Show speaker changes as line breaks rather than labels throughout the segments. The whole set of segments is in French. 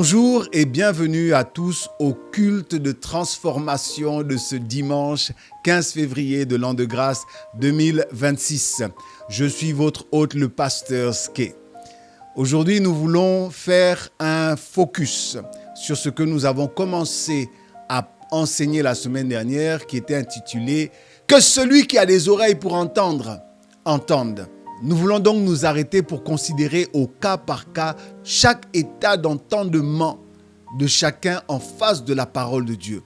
Bonjour et bienvenue à tous au culte de transformation de ce dimanche 15 février de l'an de grâce 2026. Je suis votre hôte, le pasteur Ske. Aujourd'hui, nous voulons faire un focus sur ce que nous avons commencé à enseigner la semaine dernière, qui était intitulé « Que celui qui a des oreilles pour entendre, entende ». Nous voulons donc nous arrêter pour considérer au cas par cas chaque état d'entendement de chacun en face de la parole de Dieu.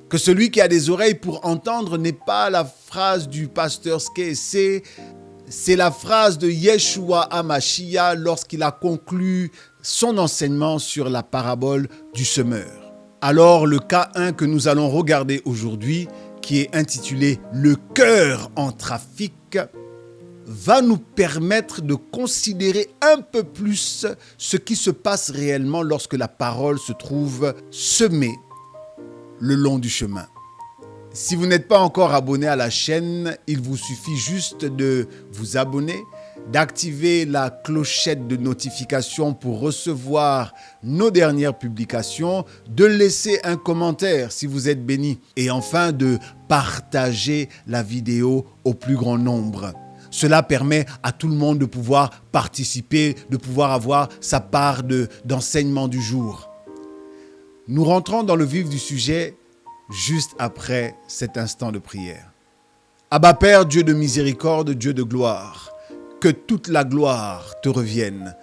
Que celui qui a des oreilles pour entendre n'est pas la phrase du pasteur Ske, c'est la phrase de Yeshua HaMashiach lorsqu'il a conclu son enseignement sur la parabole du semeur. Alors le cas 1 que nous allons regarder aujourd'hui, qui est intitulé « Le cœur en trafic », va nous permettre de considérer un peu plus ce qui se passe réellement lorsque la parole se trouve semée le long du chemin. Si vous n'êtes pas encore abonné à la chaîne, il vous suffit juste de vous abonner, d'activer la clochette de notification pour recevoir nos dernières publications, de laisser un commentaire si vous êtes béni et enfin de partager la vidéo au plus grand nombre. Cela permet à tout le monde de pouvoir participer, de pouvoir avoir sa part d'enseignement du jour. Nous rentrons dans le vif du sujet juste après cet instant de prière. Abba Père, Dieu de miséricorde, Dieu de gloire, que toute la gloire te revienne,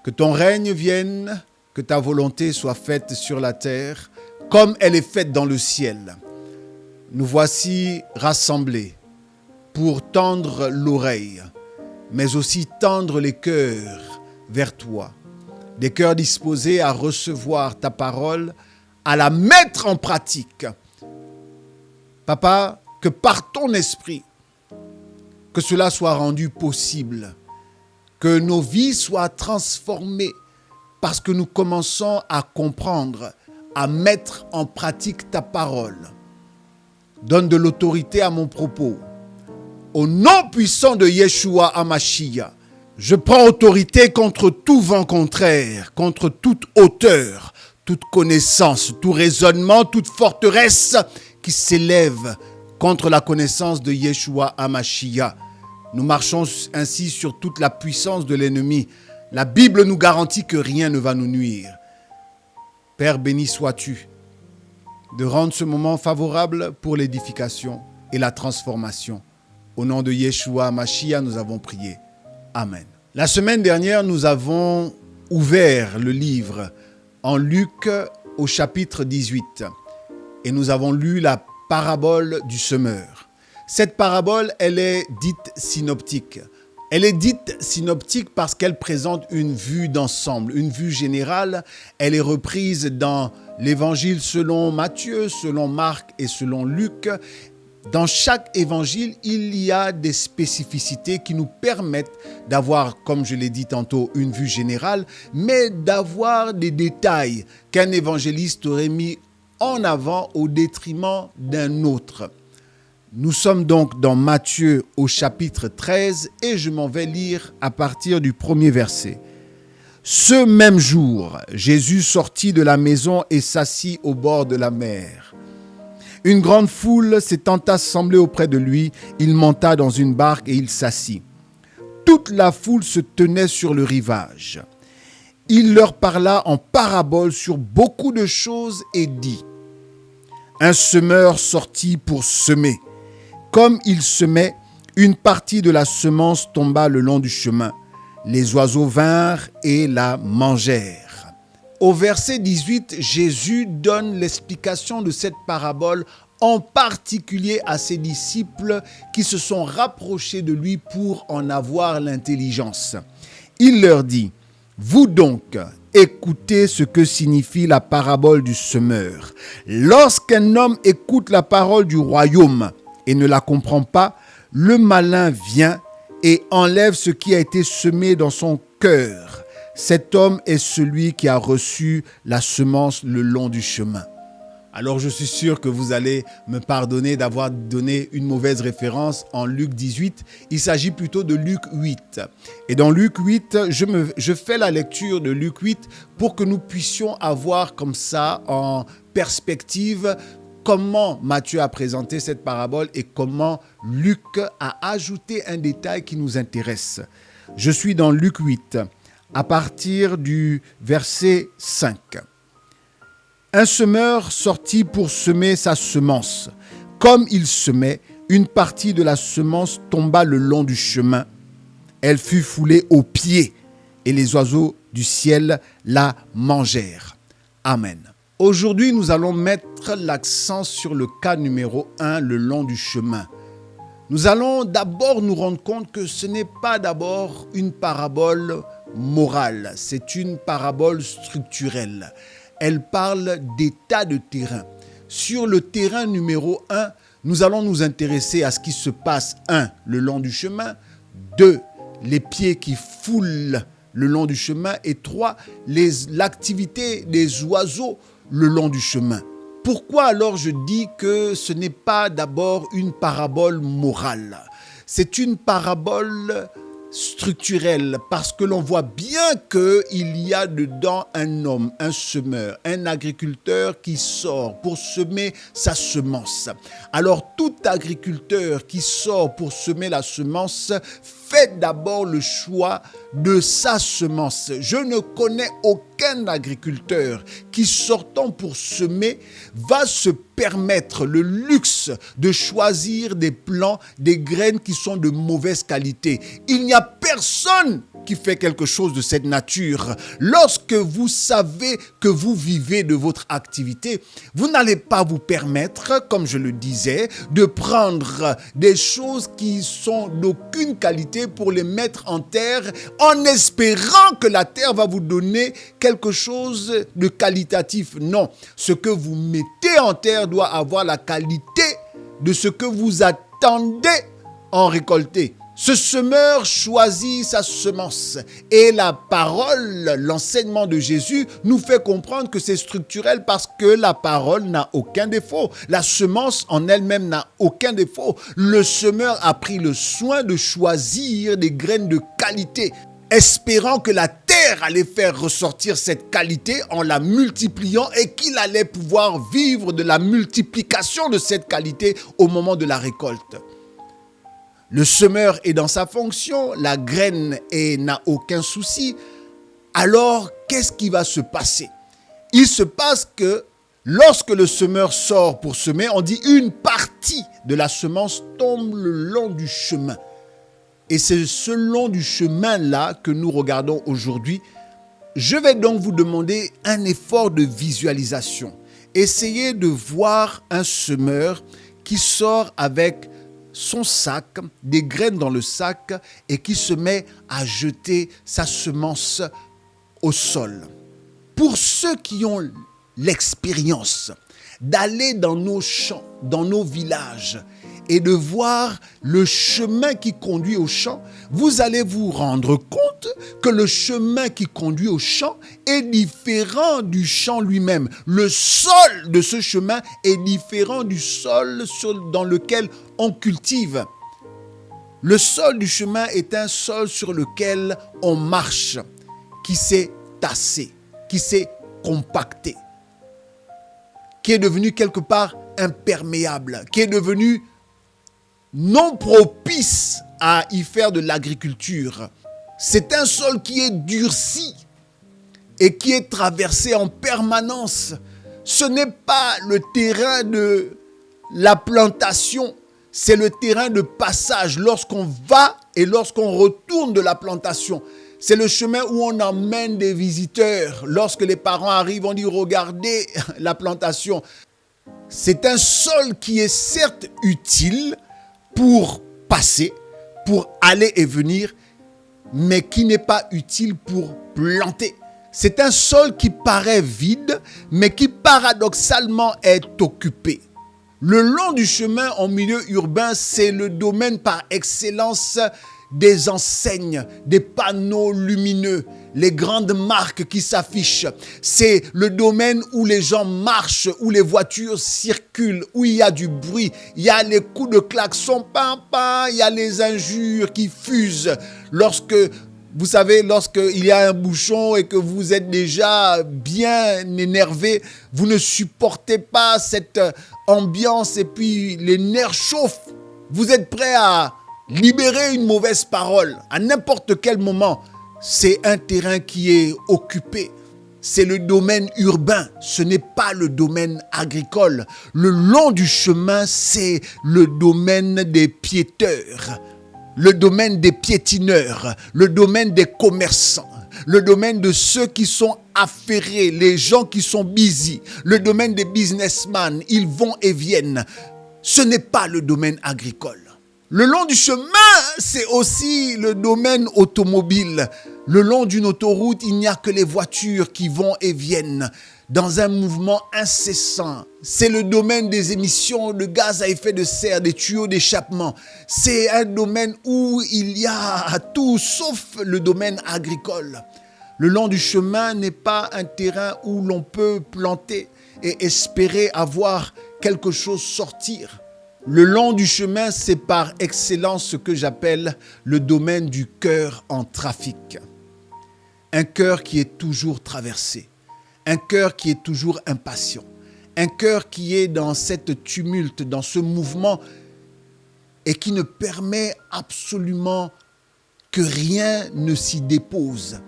que ton règne vienne, que ta volonté soit faite sur la terre comme elle est faite dans le ciel. Nous voici rassemblés pour tendre l'oreille, mais aussi tendre les cœurs vers toi. Des cœurs disposés à recevoir ta parole, à la mettre en pratique. Papa, que par ton esprit, que cela soit rendu possible, que nos vies soient transformées parce que nous commençons à comprendre, à mettre en pratique ta parole. Donne de l'autorité à mon propos. Au nom puissant de Yeshua HaMashiach, je prends autorité contre tout vent contraire, contre toute hauteur, toute connaissance, tout raisonnement, toute forteresse qui s'élève contre la connaissance de Yeshua HaMashiach. Nous marchons ainsi sur toute la puissance de l'ennemi. La Bible nous garantit que rien ne va nous nuire. Père, béni sois-tu de rendre ce moment favorable pour l'édification et la transformation. Au nom de Yeshua HaMashiach, nous avons prié. Amen. La semaine dernière, nous avons ouvert le livre en Luc au chapitre 18 et nous avons lu la parabole du semeur. Cette parabole, elle est dite synoptique. Elle est dite synoptique parce qu'elle présente une vue d'ensemble, une vue générale. Elle est reprise dans l'évangile selon Matthieu, selon Marc et selon Luc. Dans chaque évangile, il y a des spécificités qui nous permettent d'avoir, comme je l'ai dit tantôt, une vue générale, mais d'avoir des détails qu'un évangéliste aurait mis en avant au détriment d'un autre. Nous sommes donc dans Matthieu au chapitre 13 et je m'en vais lire à partir du premier verset. Ce même jour, Jésus sortit de la maison et s'assit au bord de la mer. Une grande foule s'étant assemblée auprès de lui, il monta dans une barque et il s'assit. Toute la foule se tenait sur le rivage. Il leur parla en parabole sur beaucoup de choses et dit : Un semeur sortit pour semer. Comme il semait, une partie de la semence tomba le long du chemin. Les oiseaux vinrent et la mangèrent. Au verset 18, Jésus donne l'explication de cette parabole, en particulier à ses disciples qui se sont rapprochés de lui pour en avoir l'intelligence. Il leur dit : Vous donc, écoutez ce que signifie la parabole du semeur. Lorsqu'un homme écoute la parole du royaume et ne la comprend pas, le malin vient et enlève ce qui a été semé dans son cœur. Cet homme est celui qui a reçu la semence le long du chemin. Alors je suis sûr que vous allez me pardonner d'avoir donné une mauvaise référence en Luc 18. Il s'agit plutôt de Luc 8. Et dans Luc 8, je fais la lecture de Luc 8 pour que nous puissions avoir comme ça en perspective comment Matthieu a présenté cette parabole et comment Luc a ajouté un détail qui nous intéresse. Je suis dans Luc 8, à partir du verset 5. Un semeur sortit pour semer sa semence. Comme il semait, une partie de la semence tomba le long du chemin. Elle fut foulée aux pieds et les oiseaux du ciel la mangèrent. Amen. Aujourd'hui, nous allons mettre l'accent sur le cas numéro 1, le long du chemin. Nous allons d'abord nous rendre compte que ce n'est pas d'abord une parabole morale, c'est une parabole structurelle. Elle parle d'état de terrain. Sur le terrain numéro 1, nous allons nous intéresser à ce qui se passe, 1, le long du chemin, 2, les pieds qui foulent le long du chemin et 3, l'activité des oiseaux le long du chemin. Pourquoi alors je dis que ce n'est pas d'abord une parabole morale? C'est une parabole structurelle parce que l'on voit bien qu'il y a dedans un homme, un semeur, un agriculteur qui sort pour semer sa semence. Alors tout agriculteur qui sort pour semer la semence fait d'abord le choix de sa semence. Je ne connais aucun agriculteur qui sortant pour semer va se permettre le luxe de choisir des plants, des graines qui sont de mauvaise qualité. Il n'y a personne qui fait quelque chose de cette nature. Lorsque vous savez que vous vivez de votre activité, vous n'allez pas vous permettre, comme je le disais, de prendre des choses qui sont d'aucune qualité pour les mettre en terre en espérant que la terre va vous donner quelque chose de qualitatif. Non, ce que vous mettez en terre doit avoir la qualité de ce que vous attendez en récolter. Ce semeur choisit sa semence et la parole, l'enseignement de Jésus nous fait comprendre que c'est structurel parce que la parole n'a aucun défaut. La semence en elle-même n'a aucun défaut. Le semeur a pris le soin de choisir des graines de qualité, espérant que la terre allait faire ressortir cette qualité en la multipliant et qu'il allait pouvoir vivre de la multiplication de cette qualité au moment de la récolte. Le semeur est dans sa fonction, la graine n'a aucun souci. Alors, qu'est-ce qui va se passer? Il se passe que lorsque le semeur sort pour semer, on dit une partie de la semence tombe le long du chemin. Et c'est ce long du chemin-là que nous regardons aujourd'hui. Je vais donc vous demander un effort de visualisation. Essayez de voir un semeur qui sort avec son sac, des graines dans le sac et qui se met à jeter sa semence au sol. Pour ceux qui ont l'expérience d'aller dans nos champs, dans nos villages et de voir le chemin qui conduit au champ, vous allez vous rendre compte que le chemin qui conduit au champ est différent du champ lui-même. Le sol de ce chemin est différent du sol dans lequel on cultive. Le sol du chemin est un sol sur lequel on marche, qui s'est tassé, qui s'est compacté, qui est devenu quelque part imperméable, qui est devenu non propice à y faire de l'agriculture. C'est un sol qui est durci et qui est traversé en permanence. Ce n'est pas le terrain de la plantation, c'est le terrain de passage lorsqu'on va et lorsqu'on retourne de la plantation. C'est le chemin où on emmène des visiteurs. Lorsque les parents arrivent, on dit « Regardez la plantation ». C'est un sol qui est certes utile pour passer, pour aller et venir, mais qui n'est pas utile pour planter. C'est un sol qui paraît vide, mais qui paradoxalement est occupé. Le long du chemin en milieu urbain, c'est le domaine par excellence des enseignes, des panneaux lumineux, les grandes marques qui s'affichent. C'est le domaine où les gens marchent, où les voitures circulent, où il y a du bruit. Il y a les coups de klaxon, pam, pam, il y a les injures qui fusent. Vous savez, lorsqu'il y a un bouchon et que vous êtes déjà bien énervé, vous ne supportez pas cette ambiance et puis les nerfs chauffent. Vous êtes prêt à libérer une mauvaise parole à n'importe quel moment. C'est un terrain qui est occupé. C'est le domaine urbain, ce n'est pas le domaine agricole. Le long du chemin, c'est le domaine des piéteurs, le domaine des piétineurs, le domaine des commerçants, le domaine de ceux qui sont affairés, les gens qui sont busy, le domaine des businessmen, ils vont et viennent. Ce n'est pas le domaine agricole. Le long du chemin, c'est aussi le domaine automobile. Le long d'une autoroute, il n'y a que les voitures qui vont et viennent dans un mouvement incessant. C'est le domaine des émissions de gaz à effet de serre, des tuyaux d'échappement. C'est un domaine où il y a tout sauf le domaine agricole. Le long du chemin n'est pas un terrain où l'on peut planter et espérer avoir quelque chose sortir. Le long du chemin, c'est par excellence ce que j'appelle le domaine du cœur en trafic. Un cœur qui est toujours traversé, un cœur qui est toujours impatient, un cœur qui est dans cette tumulte, dans ce mouvement et qui ne permet absolument que rien ne s'y dépose,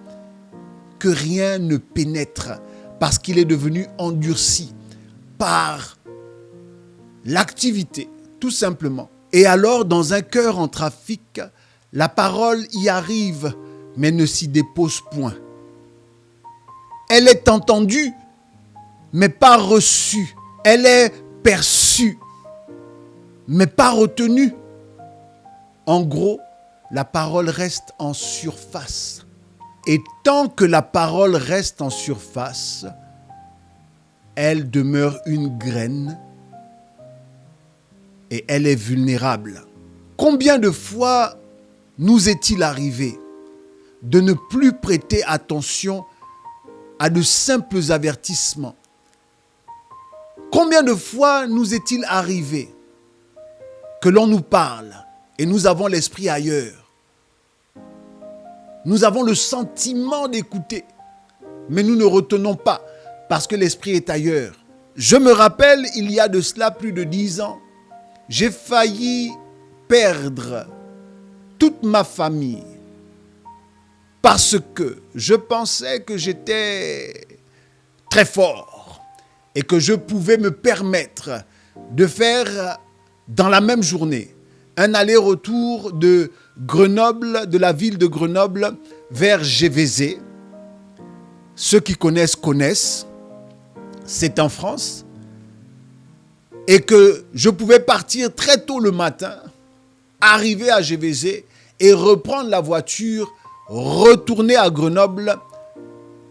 que rien ne pénètre parce qu'il est devenu endurci par l'activité. Tout simplement. Et alors, dans un cœur en trafic, la parole y arrive, mais ne s'y dépose point. Elle est entendue, mais pas reçue. Elle est perçue, mais pas retenue. En gros, la parole reste en surface. Et tant que la parole reste en surface, elle demeure une graine et elle est vulnérable. Combien de fois nous est-il arrivé de ne plus prêter attention à de simples avertissements? Combien de fois nous est-il arrivé que l'on nous parle et nous avons l'esprit ailleurs? Nous avons le sentiment d'écouter, mais nous ne retenons pas parce que l'esprit est ailleurs. Je me rappelle, il y a de cela plus de 10 ans, j'ai failli perdre toute ma famille parce que je pensais que j'étais très fort et que je pouvais me permettre de faire dans la même journée un aller-retour de Grenoble, de la ville de Grenoble vers Gévézé. Ceux qui connaissent, c'est en France. Et que je pouvais partir très tôt le matin, arriver à Gévézé et reprendre la voiture, retourner à Grenoble,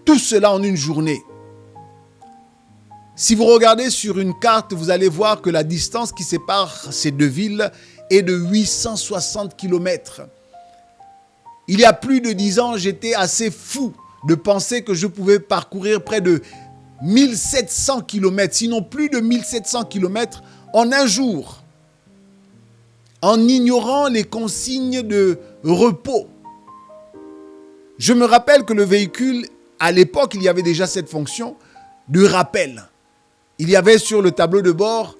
tout cela en une journée. Si vous regardez sur une carte, vous allez voir que la distance qui sépare ces deux villes est de 860 km. Il y a plus de 10 ans, j'étais assez fou de penser que je pouvais parcourir près de 1700 km, sinon plus de 1700 km en un jour, en ignorant les consignes de repos. Je me rappelle que le véhicule, à l'époque, il y avait déjà cette fonction de rappel. Il y avait sur le tableau de bord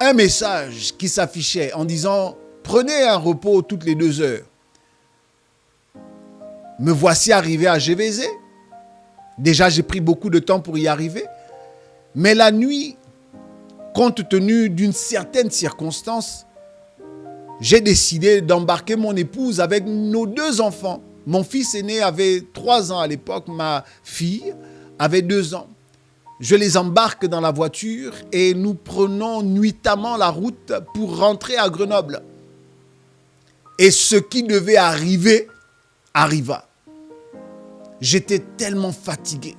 un message qui s'affichait en disant « Prenez un repos toutes les 2 heures ». Me voici arrivé à Gévézé. Déjà, j'ai pris beaucoup de temps pour y arriver. Mais la nuit, compte tenu d'une certaine circonstance, j'ai décidé d'embarquer mon épouse avec nos 2 enfants. Mon fils aîné avait 3 ans à l'époque, ma fille avait 2 ans. Je les embarque dans la voiture et nous prenons nuitamment la route pour rentrer à Grenoble. Et ce qui devait arriver, arriva. J'étais tellement fatigué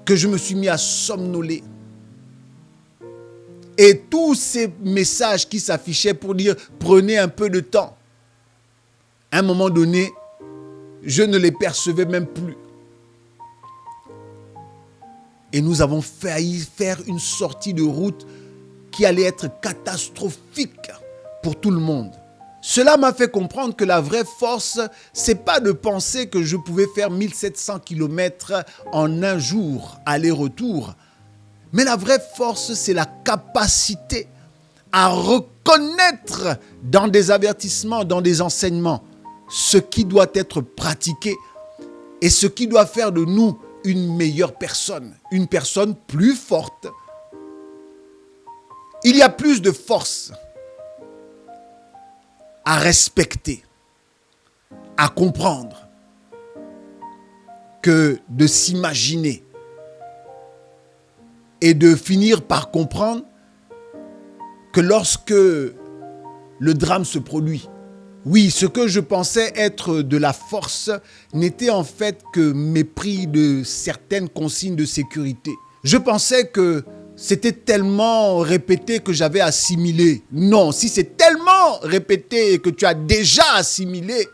que je me suis mis à somnoler. Et tous ces messages qui s'affichaient pour dire « prenez un peu de temps », à un moment donné, je ne les percevais même plus. Et nous avons failli faire une sortie de route qui allait être catastrophique pour tout le monde. Cela m'a fait comprendre que la vraie force, c'est pas de penser que je pouvais faire 1700 km en un jour, aller-retour. Mais la vraie force, c'est la capacité à reconnaître dans des avertissements, dans des enseignements, ce qui doit être pratiqué et ce qui doit faire de nous une meilleure personne, une personne plus forte. Il y a plus de force à respecter, à comprendre, que de s'imaginer et de finir par comprendre que lorsque le drame se produit, oui, ce que je pensais être de la force n'était en fait que mépris de certaines consignes de sécurité. Je pensais que c'était tellement répété que j'avais assimilé. Non, si c'est tellement répété et que tu as déjà assimilé,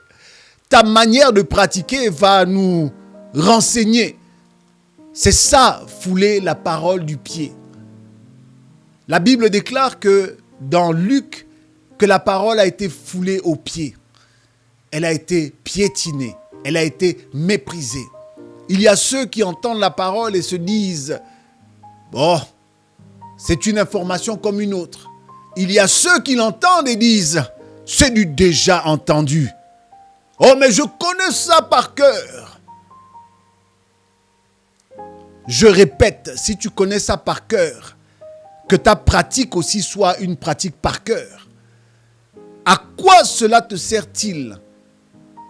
ta manière de pratiquer va nous renseigner. C'est ça, fouler la parole du pied. La Bible déclare que dans Luc, que la parole a été foulée aux pieds. Elle a été piétinée. Elle a été méprisée. Il y a ceux qui entendent la parole et se disent « Bon, c'est une information comme une autre. » Il y a ceux qui l'entendent et disent « C'est du déjà entendu. » « Oh, mais je connais ça par cœur. » Je répète, si tu connais ça par cœur, que ta pratique aussi soit une pratique par cœur. À quoi cela te sert-il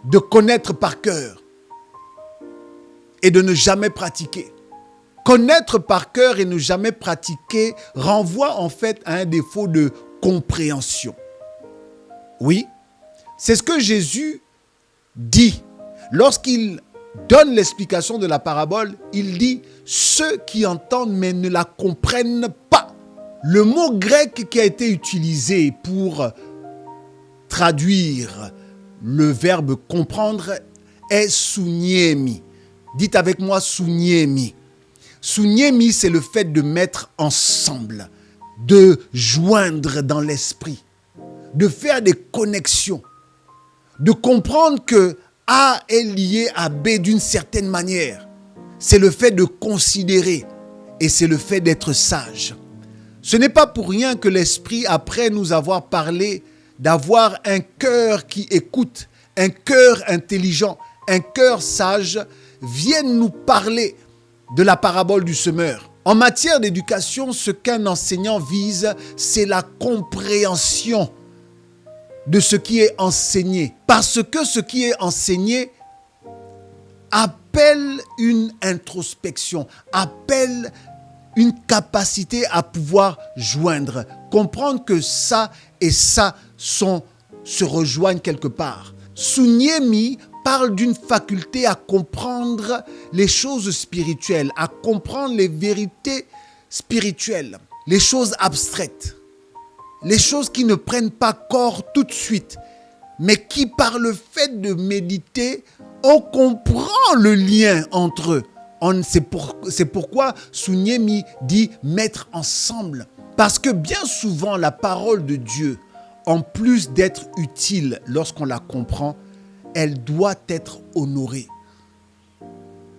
de connaître par cœur et de ne jamais pratiquer? Connaître par cœur et ne jamais pratiquer renvoie en fait à un défaut de compréhension. Oui, c'est ce que Jésus dit. Lorsqu'il donne l'explication de la parabole, il dit « ceux qui entendent mais ne la comprennent pas ». Le mot grec qui a été utilisé pour traduire le verbe comprendre est souniemi. Dites avec moi souniemi. Souniemi, c'est le fait de mettre ensemble, de joindre dans l'esprit, de faire des connexions, de comprendre que A est lié à B d'une certaine manière. C'est le fait de considérer et c'est le fait d'être sage. Ce n'est pas pour rien que l'Esprit, après nous avoir parlé d'avoir un cœur qui écoute, un cœur intelligent, un cœur sage, vienne nous parler de la parabole du semeur. En matière d'éducation, ce qu'un enseignant vise, c'est la compréhension de ce qui est enseigné. Parce que ce qui est enseigné appelle une introspection, appelle une capacité à pouvoir joindre, comprendre que ça et ça se rejoignent quelque part. Souniemi parle d'une faculté à comprendre les choses spirituelles, à comprendre les vérités spirituelles, les choses abstraites. Les choses qui ne prennent pas corps tout de suite, mais qui par le fait de méditer, on comprend le lien entre eux. C'est pourquoi Souniemi dit mettre ensemble. Parce que bien souvent, la parole de Dieu, en plus d'être utile lorsqu'on la comprend, elle doit être honorée.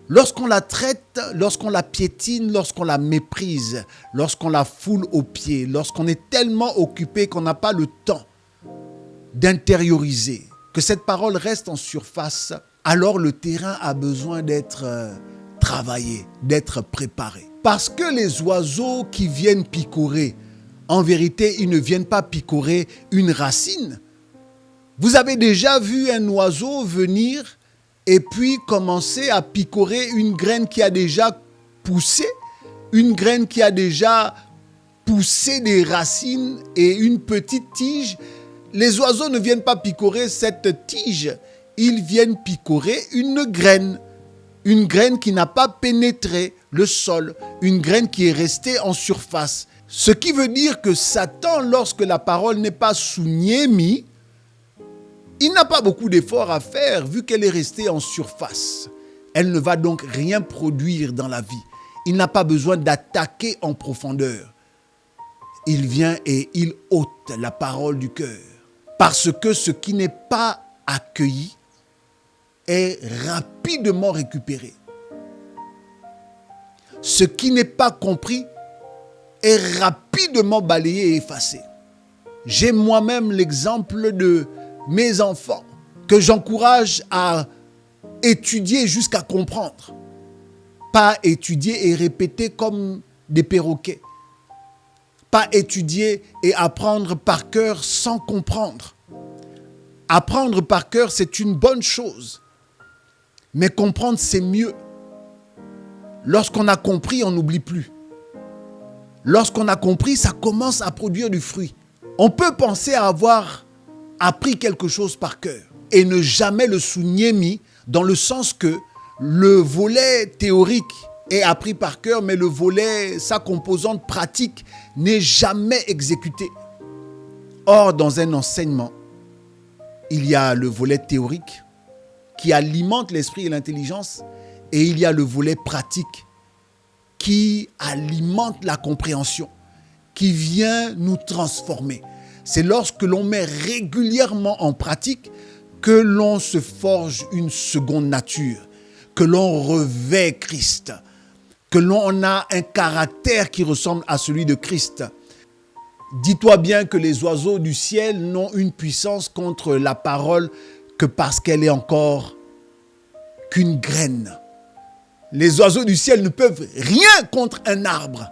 Lorsqu'on la traite, lorsqu'on la piétine, lorsqu'on la méprise, lorsqu'on la foule aux pieds, lorsqu'on est tellement occupé qu'on n'a pas le temps d'intérioriser, que cette parole reste en surface, alors le terrain a besoin d'être travaillé, d'être préparé. Parce que les oiseaux qui viennent picorer, en vérité, ils ne viennent pas picorer une racine. Vous avez déjà vu un oiseau venir et puis commencer à picorer une graine qui a déjà poussé, une graine qui a déjà poussé des racines et une petite tige. Les oiseaux ne viennent pas picorer cette tige, ils viennent picorer une graine qui n'a pas pénétré le sol, une graine qui est restée en surface. Ce qui veut dire que Satan, lorsque la parole n'est pas souniemi, Il n'a pas beaucoup d'efforts à faire vu qu'elle est restée en surface. Elle ne va donc rien produire dans la vie. Il n'a pas besoin d'attaquer en profondeur. Il vient et il ôte la parole du cœur. Parce que ce qui n'est pas accueilli est rapidement récupéré. Ce qui n'est pas compris est rapidement balayé et effacé. J'ai moi-même l'exemple de mes enfants que j'encourage à étudier jusqu'à comprendre. Pas étudier et répéter comme des perroquets. Pas étudier et apprendre par cœur sans comprendre. Apprendre par cœur, c'est une bonne chose. Mais comprendre, c'est mieux. Lorsqu'on a compris, on n'oublie plus. Lorsqu'on a compris, ça commence à produire du fruit. On peut penser à avoir appris quelque chose par cœur et ne jamais le souligner mis dans le sens que le volet théorique est appris par cœur, mais le volet, sa composante pratique, n'est jamais exécuté. Or, dans un enseignement, il y a le volet théorique qui alimente l'esprit et l'intelligence et il y a le volet pratique qui alimente la compréhension, qui vient nous transformer. C'est lorsque l'on met régulièrement en pratique que l'on se forge une seconde nature, que l'on revêt Christ, que l'on a un caractère qui ressemble à celui de Christ. Dis-toi bien que les oiseaux du ciel n'ont une puissance contre la parole que parce qu'elle est encore qu'une graine. Les oiseaux du ciel ne peuvent rien contre un arbre,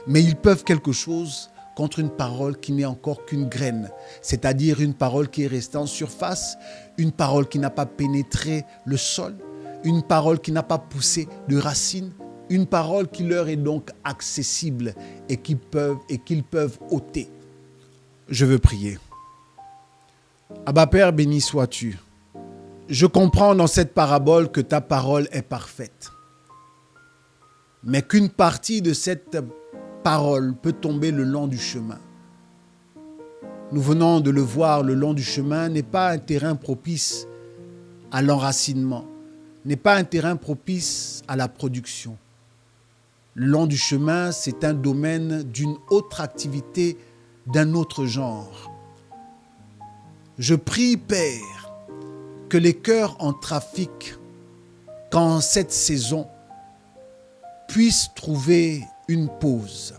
mais ils peuvent quelque chose contre une parole qui n'est encore qu'une graine, c'est-à-dire une parole qui est restée en surface, une parole qui n'a pas pénétré le sol, une parole qui n'a pas poussé de racines, une parole qui leur est donc accessible et qu'ils peuvent ôter. Je veux prier. Abba Père, béni sois-tu. Je comprends dans cette parabole que ta parole est parfaite, mais qu'une partie de cette parole peut tomber le long du chemin. Nous venons de le voir, le long du chemin n'est pas un terrain propice à l'enracinement, n'est pas un terrain propice à la production. Le long du chemin, c'est un domaine d'une autre activité, d'un autre genre. Je prie, Père, que les cœurs en trafic, qu'en cette saison, puissent trouver une pause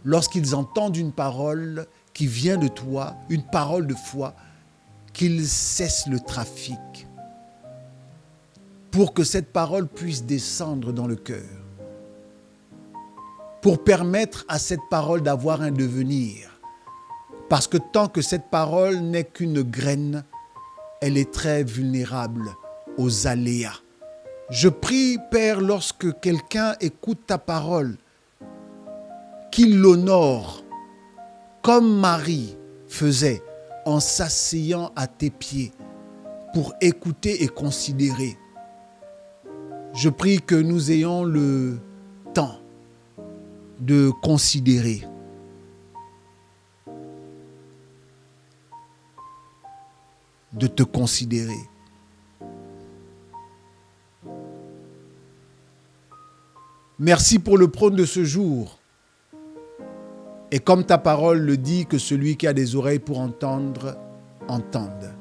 lorsqu'ils entendent une parole qui vient de toi, une parole de foi, qu'ils cessent le trafic pour que cette parole puisse descendre dans le cœur, pour permettre à cette parole d'avoir un devenir. Parce que tant que cette parole n'est qu'une graine, elle est très vulnérable aux aléas. Je prie, Père, lorsque quelqu'un écoute ta parole, qu'il l'honore comme Marie faisait en s'asseyant à tes pieds pour écouter et considérer. Je prie que nous ayons le temps de considérer. De te considérer. Merci pour le prône de ce jour. Et comme ta parole le dit, que celui qui a des oreilles pour entendre, entende.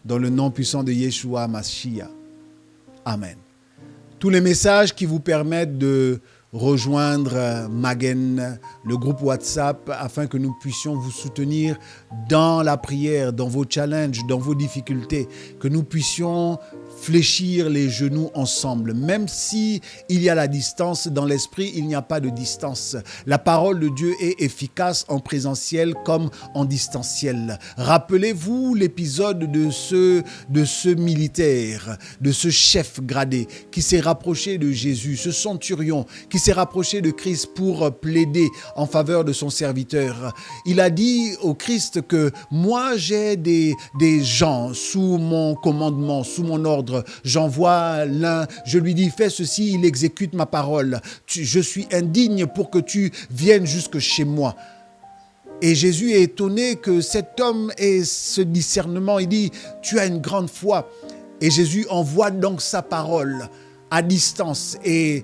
Dans le nom puissant de Yeshua Mashiach. Amen. Tous les messages qui vous permettent de rejoindre Magen, le groupe WhatsApp, afin que nous puissions vous soutenir dans la prière, dans vos challenges, dans vos difficultés, que nous puissions fléchir les genoux ensemble. Même si il y a la distance dans l'esprit, il n'y a pas de distance. La parole de Dieu est efficace en présentiel comme en distanciel. Rappelez-vous l'épisode de ce militaire, de ce chef gradé qui s'est rapproché de Jésus, ce centurion qui s'est rapproché de Christ pour plaider en faveur de son serviteur. Il a dit au Christ que moi j'ai des gens sous mon commandement, sous mon ordre. J'envoie l'un, je lui dis fais ceci, il exécute ma parole. Je suis indigne pour que tu viennes jusque chez moi. Et Jésus est étonné que cet homme ait ce discernement. Il dit, tu as une grande foi. Et Jésus envoie donc sa parole à distance et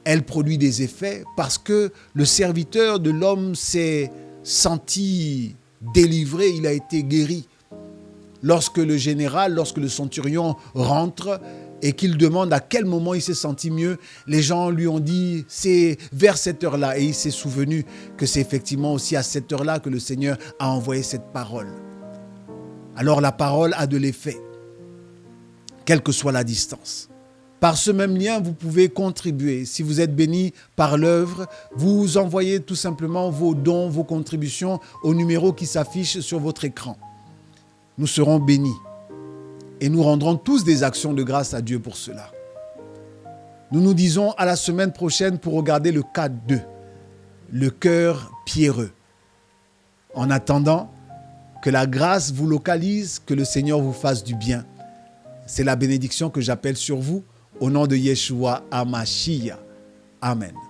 elle produit des effets parce que le serviteur de l'homme s'est senti délivré, il a été guéri. Lorsque le général, lorsque le centurion rentre et qu'il demande à quel moment il s'est senti mieux, les gens lui ont dit c'est vers cette heure-là. Et il s'est souvenu que c'est effectivement aussi à cette heure-là que le Seigneur a envoyé cette parole. Alors la parole a de l'effet, quelle que soit la distance. Par ce même lien, vous pouvez contribuer. Si vous êtes béni par l'œuvre, vous envoyez tout simplement vos dons, vos contributions au numéro qui s'affiche sur votre écran. Nous serons bénis et nous rendrons tous des actions de grâce à Dieu pour cela. Nous nous disons à la semaine prochaine pour regarder le cas 2, le cœur pierreux. En attendant, que la grâce vous localise, que le Seigneur vous fasse du bien. C'est la bénédiction que j'appelle sur vous au nom de Yeshua HaMashiach. Amen.